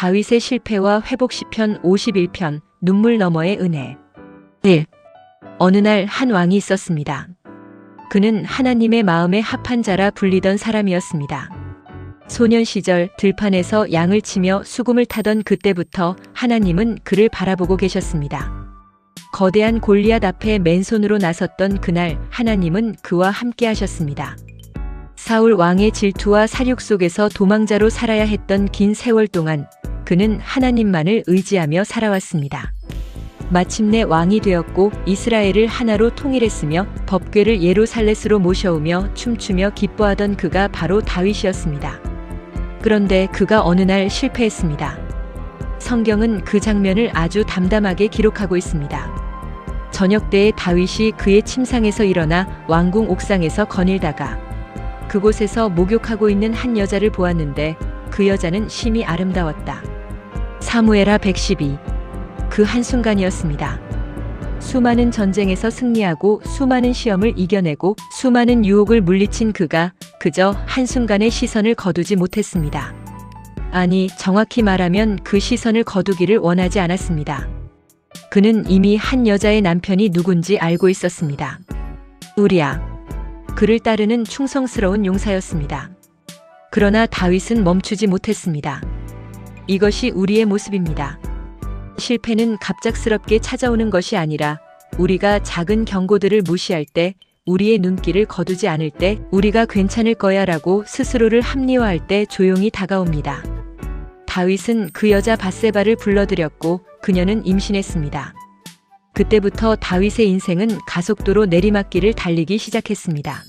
다윗의 실패와 회복 시편 51편 눈물 너머의 은혜. 1. 어느 날 한 왕이 있었습니다. 그는 하나님의 마음에 합한 자라 불리던 사람이었습니다. 소년 시절 들판에서 양을 치며 수금을 타던 그때부터 하나님은 그를 바라보고 계셨습니다. 거대한 골리앗 앞에 맨손으로 나섰던 그날 하나님은 그와 함께 하셨습니다. 사울 왕의 질투와 사륙 속에서 도망자로 살아야 했던 긴 세월 동안 그는 하나님만을 의지하며 살아왔습니다. 마침내 왕이 되었고 이스라엘을 하나로 통일했으며 법궤를 예루살렘으로 모셔오며 춤추며 기뻐하던 그가 바로 다윗이었습니다. 그런데 그가 어느 날 실패했습니다. 성경은 그 장면을 아주 담담하게 기록하고 있습니다. 저녁 때에 다윗이 그의 침상에서 일어나 왕궁 옥상에서 거닐다가 그곳에서 목욕하고 있는 한 여자를 보았는데 그 여자는 심히 아름다웠다. 사무엘하 112. 그 한순간이었습니다. 수많은 전쟁에서 승리하고 수많은 시험을 이겨내고 수많은 유혹을 물리친 그가 그저 한순간의 시선을 거두지 못했습니다. 아니, 정확히 말하면 그 시선을 거두기를 원하지 않았습니다. 그는 이미 한 여자의 남편이 누군지 알고 있었습니다. 우리야. 그를 따르는 충성스러운 용사였습니다. 그러나 다윗은 멈추지 못했습니다. 이것이 우리의 모습입니다. 실패는 갑작스럽게 찾아오는 것이 아니라 우리가 작은 경고들을 무시할 때, 우리의 눈길을 거두지 않을 때, 우리가 괜찮을 거야 라고 스스로를 합리화할 때 조용히 다가옵니다. 다윗은 그 여자 밧세바를 불러들였고 그녀는 임신했습니다. 그때부터 다윗의 인생은 가속도로 내리막길을 달리기 시작했습니다.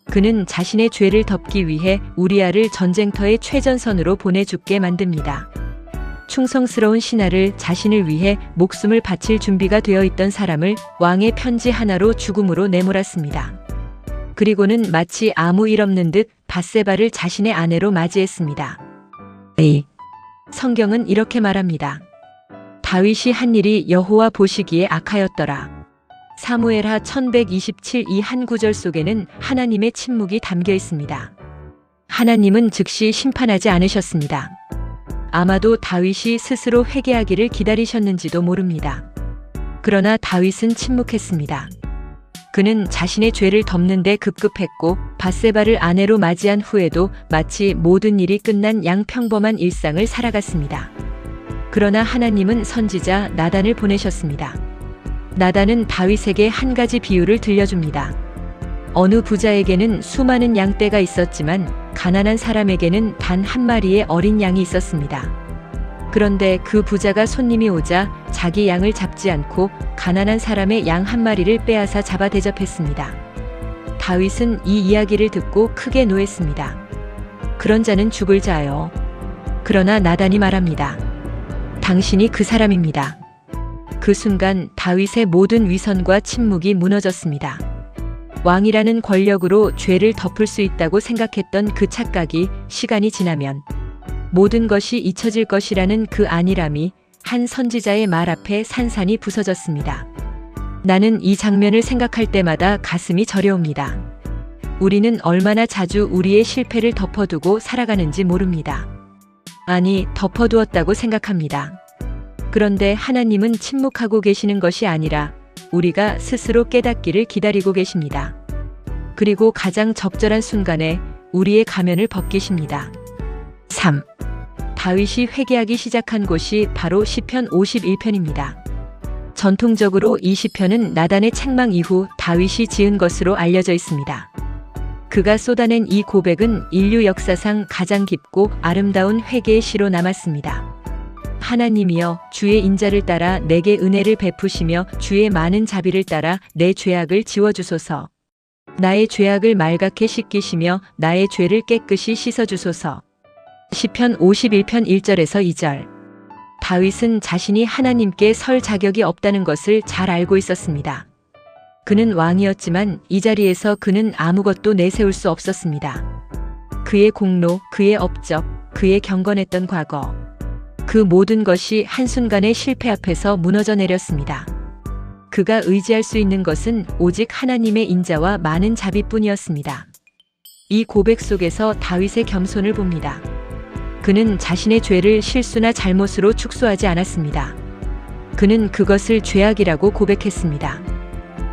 그는 자신의 죄를 덮기 위해 우리아를 전쟁터의 최전선으로 보내 죽게 만듭니다. 충성스러운 신하를 자신을 위해 목숨을 바칠 준비가 되어 있던 사람을 왕의 편지 하나로 죽음으로 내몰았습니다. 그리고는 마치 아무 일 없는 듯 밧세바를 자신의 아내로 맞이했습니다. 성경은 이렇게 말합니다. 다윗이 한 일이 여호와 보시기에 악하였더라. 사무엘하 1127. 이 한 구절 속에는 하나님의 침묵이 담겨 있습니다. 하나님은 즉시 심판하지 않으셨습니다. 아마도 다윗이 스스로 회개하기를 기다리셨는지도 모릅니다. 그러나 다윗은 침묵했습니다. 그는 자신의 죄를 덮는 데 급급했고 밧세바를 아내로 맞이한 후에도 마치 모든 일이 끝난 양평범한 일상을 살아갔습니다. 그러나 하나님은 선지자 나단을 보내셨습니다. 나단은 다윗에게 한 가지 비유를 들려줍니다. 어느 부자에게는 수많은 양떼가 있었지만 가난한 사람에게는 단 한 마리의 어린 양이 있었습니다. 그런데 그 부자가 손님이 오자 자기 양을 잡지 않고 가난한 사람의 양 한 마리를 빼앗아 잡아 대접했습니다. 다윗은 이 이야기를 듣고 크게 노했습니다. 그런 자는 죽을 자요. 그러나 나단이 말합니다. 당신이 그 사람입니다. 그 순간 다윗의 모든 위선과 침묵이 무너졌습니다. 왕이라는 권력으로 죄를 덮을 수 있다고 생각했던 그 착각이 시간이 지나면 모든 것이 잊혀질 것이라는 그 안일함이 한 선지자의 말 앞에 산산이 부서졌습니다. 나는 이 장면을 생각할 때마다 가슴이 저려옵니다. 우리는 얼마나 자주 우리의 실패를 덮어두고 살아가는지 모릅니다. 아니, 덮어두었다고 생각합니다. 그런데 하나님은 침묵하고 계시는 것이 아니라 우리가 스스로 깨닫기를 기다리고 계십니다. 그리고 가장 적절한 순간에 우리의 가면을 벗기십니다. 3. 다윗이 회개하기 시작한 곳이 바로 시편 51편입니다. 전통적으로 이 시편은 나단의 책망 이후 다윗이 지은 것으로 알려져 있습니다. 그가 쏟아낸 이 고백은 인류 역사상 가장 깊고 아름다운 회개의 시로 남았습니다. 하나님이여, 주의 인자를 따라 내게 은혜를 베푸시며 주의 많은 자비를 따라 내 죄악을 지워주소서. 나의 죄악을 말갛게 씻기시며 나의 죄를 깨끗이 씻어주소서. 시편 51편 1절에서 2절. 다윗은 자신이 하나님께 설 자격이 없다는 것을 잘 알고 있었습니다. 그는 왕이었지만 이 자리에서 그는 아무것도 내세울 수 없었습니다. 그의 공로, 그의 업적, 그의 경건했던 과거, 그 모든 것이 한순간의 실패 앞에서 무너져 내렸습니다. 그가 의지할 수 있는 것은 오직 하나님의 인자와 많은 자비뿐이었습니다. 이 고백 속에서 다윗의 겸손을 봅니다. 그는 자신의 죄를 실수나 잘못으로 축소하지 않았습니다. 그는 그것을 죄악이라고 고백했습니다.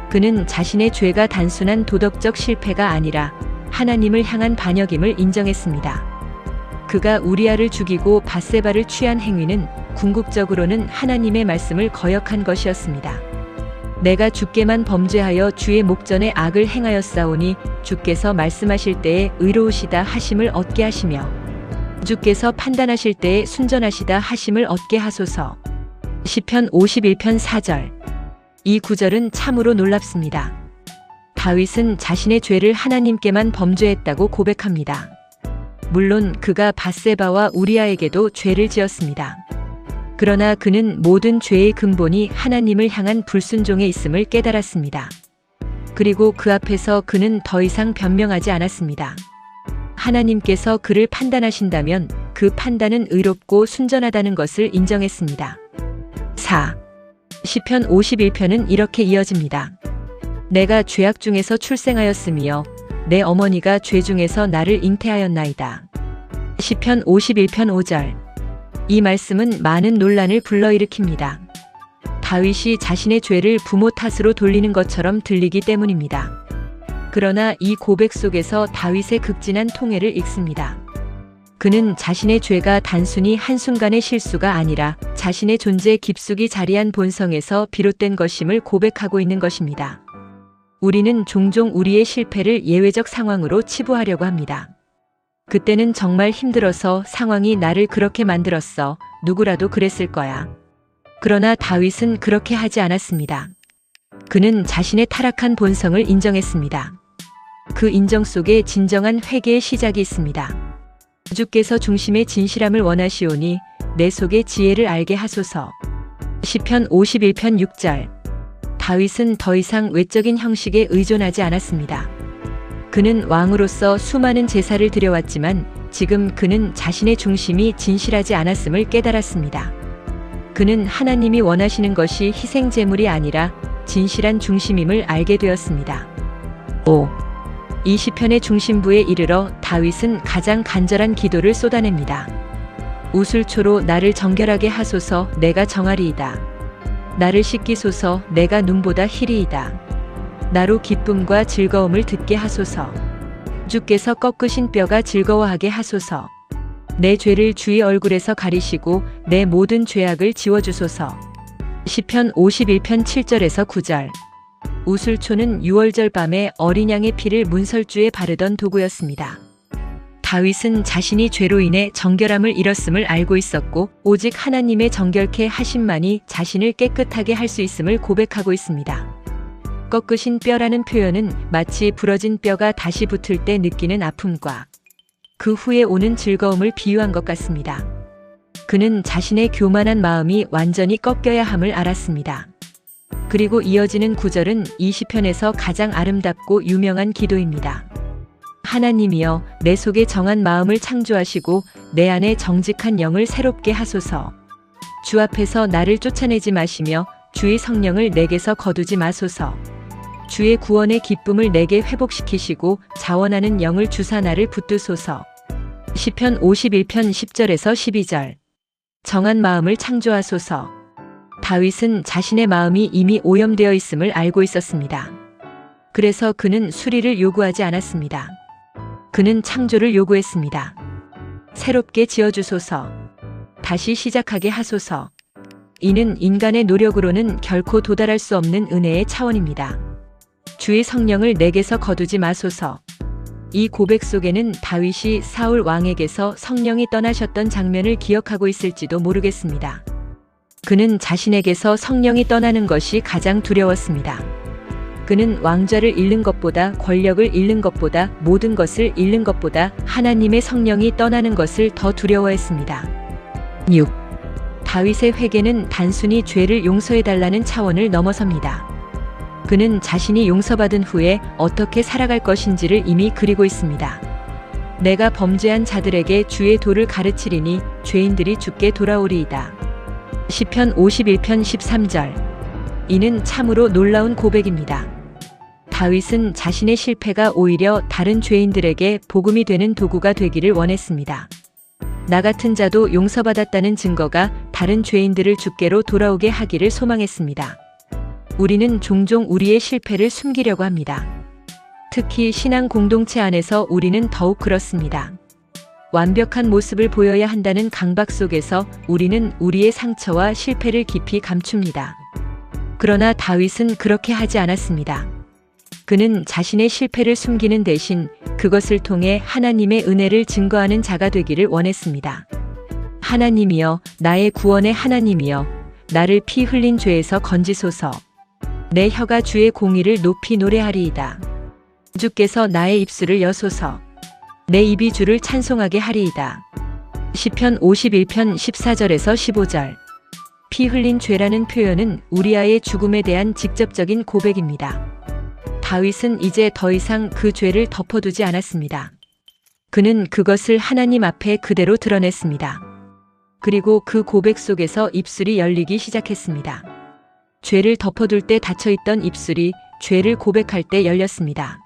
그는 자신의 죄가 단순한 도덕적 실패가 아니라 하나님을 향한 반역임을 인정했습니다. 그가 우리아를 죽이고 밧세바를 취한 행위는 궁극적으로는 하나님의 말씀을 거역한 것이었습니다. 내가 주께만 범죄하여 주의 목전에 악을 행하였사오니 주께서 말씀하실 때에 의로우시다 하심을 얻게 하시며 주께서 판단하실 때에 순전하시다 하심을 얻게 하소서. 시편 51편 4절. 이 구절은 참으로 놀랍습니다. 다윗은 자신의 죄를 하나님께만 범죄했다고 고백합니다. 물론 그가 밧세바와 우리아에게도 죄를 지었습니다. 그러나 그는 모든 죄의 근본이 하나님을 향한 불순종에 있음을 깨달았습니다. 그리고 그 앞에서 그는 더 이상 변명하지 않았습니다. 하나님께서 그를 판단하신다면 그 판단은 의롭고 순전하다는 것을 인정했습니다. 4. 시편 51편은 이렇게 이어집니다. 내가 죄악 중에서 출생하였으며 내 어머니가 죄 중에서 나를 잉태하였나이다. 시편 51편 5절. 이 말씀은 많은 논란을 불러일으킵니다. 다윗이 자신의 죄를 부모 탓으로 돌리는 것처럼 들리기 때문입니다. 그러나 이 고백 속에서 다윗의 극진한 통해를 읽습니다. 그는 자신의 죄가 단순히 한순간의 실수가 아니라 자신의 존재 깊숙이 자리한 본성에서 비롯된 것임을 고백하고 있는 것입니다. 우리는 종종 우리의 실패를 예외적 상황으로 치부하려고 합니다. 그때는 정말 힘들어서 상황이 나를 그렇게 만들었어. 누구라도 그랬을 거야. 그러나 다윗은 그렇게 하지 않았습니다. 그는 자신의 타락한 본성을 인정했습니다. 그 인정 속에 진정한 회개의 시작이 있습니다. 주께서 중심의 진실함을 원하시오니 내 속의 지혜를 알게 하소서. 시편 51편 6절. 다윗은 더 이상 외적인 형식에 의존하지 않았습니다. 그는 왕으로서 수많은 제사를 드려왔지만 지금 그는 자신의 중심이 진실하지 않았음을 깨달았습니다. 그는 하나님이 원하시는 것이 희생 제물이 아니라 진실한 중심임을 알게 되었습니다. 5. 이 시편의 중심부에 이르러 다윗은 가장 간절한 기도를 쏟아냅니다. 우슬초로 나를 정결하게 하소서. 내가 정하리이다. 나를 씻기소서. 내가 눈보다 희리이다. 나로 기쁨과 즐거움을 듣게 하소서. 주께서 꺾으신 뼈가 즐거워하게 하소서. 내 죄를 주의 얼굴에서 가리시고 내 모든 죄악을 지워주소서. 시편 51편 7절에서 9절. 우슬초는 유월절 밤에 어린 양의 피를 문설주에 바르던 도구였습니다. 다윗은 자신이 죄로 인해 정결함을 잃었음을 알고 있었고 오직 하나님의 정결케 하심만이 자신을 깨끗하게 할 수 있음을 고백하고 있습니다. 꺾으신 뼈라는 표현은 마치 부러진 뼈가 다시 붙을 때 느끼는 아픔과 그 후에 오는 즐거움을 비유한 것 같습니다. 그는 자신의 교만한 마음이 완전히 꺾여야 함을 알았습니다. 그리고 이어지는 구절은 이 시편에서 가장 아름답고 유명한 기도입니다. 하나님이여 내 속에 정한 마음을 창조하시고 내 안에 정직한 영을 새롭게 하소서. 주 앞에서 나를 쫓아내지 마시며 주의 성령을 내게서 거두지 마소서. 주의 구원의 기쁨을 내게 회복시키시고 자원하는 영을 주사 나를 붙드소서. 시편 51편 10절에서 12절. 정한 마음을 창조하소서. 다윗은 자신의 마음이 이미 오염되어 있음을 알고 있었습니다. 그래서 그는 수리를 요구하지 않았습니다. 그는 창조를 요구했습니다. 새롭게 지어주소서. 다시 시작하게 하소서. 이는 인간의 노력으로는 결코 도달할 수 없는 은혜의 차원입니다. 주의 성령을 내게서 거두지 마소서. 이 고백 속에는 다윗이 사울 왕에게서 성령이 떠나셨던 장면을 기억하고 있을지도 모르겠습니다. 그는 자신에게서 성령이 떠나는 것이 가장 두려웠습니다. 그는 왕좌를 잃는 것보다 권력을 잃는 것보다 모든 것을 잃는 것보다 하나님의 성령이 떠나는 것을 더 두려워했습니다. 6. 다윗의 회개는 단순히 죄를 용서해달라는 차원을 넘어섭니다. 그는 자신이 용서받은 후에 어떻게 살아갈 것인지를 이미 그리고 있습니다. 내가 범죄한 자들에게 주의 도를 가르치리니 죄인들이 주께 돌아오리이다. 시편 51편 13절. 이는 참으로 놀라운 고백입니다. 다윗은 자신의 실패가 오히려 다른 죄인들에게 복음이 되는 도구가 되기를 원했습니다. 나 같은 자도 용서받았다는 증거가 다른 죄인들을 주께로 돌아오게 하기를 소망했습니다. 우리는 종종 우리의 실패를 숨기려고 합니다. 특히 신앙 공동체 안에서 우리는 더욱 그렇습니다. 완벽한 모습을 보여야 한다는 강박 속에서 우리는 우리의 상처와 실패를 깊이 감춥니다. 그러나 다윗은 그렇게 하지 않았습니다. 그는 자신의 실패를 숨기는 대신 그것을 통해 하나님의 은혜를 증거하는 자가 되기를 원했습니다. 하나님이여, 나의 구원의 하나님이여, 나를 피 흘린 죄에서 건지소서. 내 혀가 주의 공의를 높이 노래하리이다. 주께서 나의 입술을 여소서. 내 입이 주를 찬송하게 하리이다. 시편 51편 14절에서 15절. 피 흘린 죄라는 표현은 우리아의 죽음에 대한 직접적인 고백입니다. 다윗은 이제 더 이상 그 죄를 덮어두지 않았습니다. 그는 그것을 하나님 앞에 그대로 드러냈습니다. 그리고 그 고백 속에서 입술이 열리기 시작했습니다. 죄를 덮어둘 때 닫혀있던 입술이 죄를 고백할 때 열렸습니다.